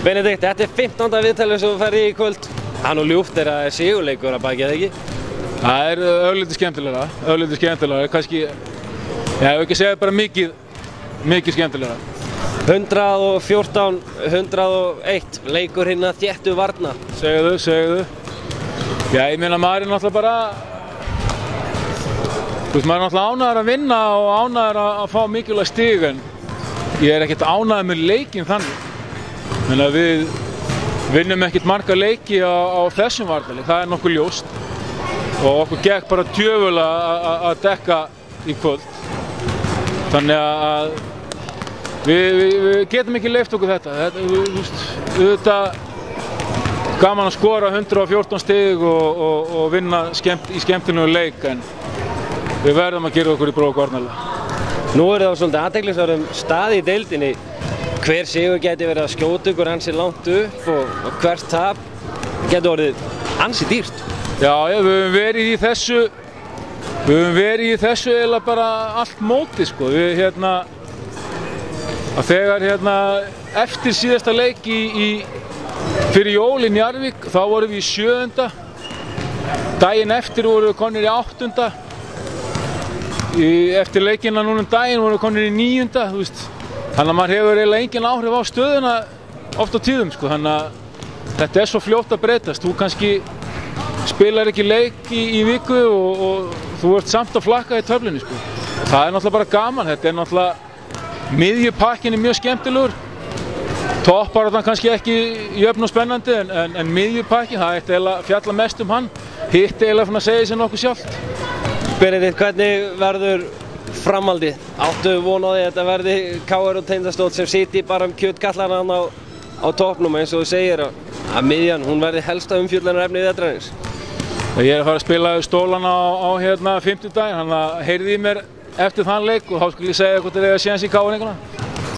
Benedikt, þetta 15. viðtalið sem þú ferð í kvöld. Það ljúft að það sigurleikur að baki, eða ekki? Það örlítið skemmtilegra, kannski, ég hef ekki segið bara mikið skemmtilegra. 114, 101, leikur hérna þéttu varna. Segðu. Já, ég meina maður náttúrulega bara, maður náttúrulega ánægður að vinna og ánægður að fá mikilvæg stig, en ég ekkert ánægður með leikinn þannig. Þannig að við vinnum ekkert marga leiki á þessum varnarleik, það nokkuð ljóst. Og okkur gekk bara djöfulega að dekka í kvöld. Þannig að við getum ekki leyft okkur þetta. Auðvitað gaman að skora 114 stig og vinna í skemmtilegu leik, en við verðum að gera okkur í brók varnarlega. Nú það svolítið athyglisverðum stað í deildinni. Hver sigur geti verið að skjóta ykkur ansi langt upp og hvert tap geti orðið ansi dýrt. Já, við höfum verið í þessu eiginlega bara allt mótið, sko. Þegar eftir síðasta leik fyrir jól í Njarðvík, þá vorum við í 7. Daginn eftir vorum við komnir í 8. Eftir leikina núna daginn vorum við komnir í 9. þú veist. Þannig að maður hefur eiginlega engin áhrif á stöðuna oft á tíðum, sko. Þannig að þetta svo fljótt að breytast. Þú kannski spilar ekki leik í viku og þú ert samt að flakka í töflunni, sko. Það náttúrulega bara gaman. Þetta náttúrulega miðjupakkin mjög skemmtilegur. Topparáttan kannski ekki jöfn og spennandi, en miðjupakkin, það ætti eiginlega að fjalla mest hann. Hitt eiginlega að segja sér nokkuð sjálft. Benedikt, hvernig verður framhaldið? Áttu von á því að þetta verði KR og Tindastóll sem sitji bara kjötgallana á toppnum, eins og þú segir að miðjan, hún verði helsta umfjöllunarefni í vetrarins? Ég að fara að spila stólana á 50 daginn, þannig að heyrði í mér eftir þann leik og þá skulle ég segja hvort það er að séans í KR-inguna.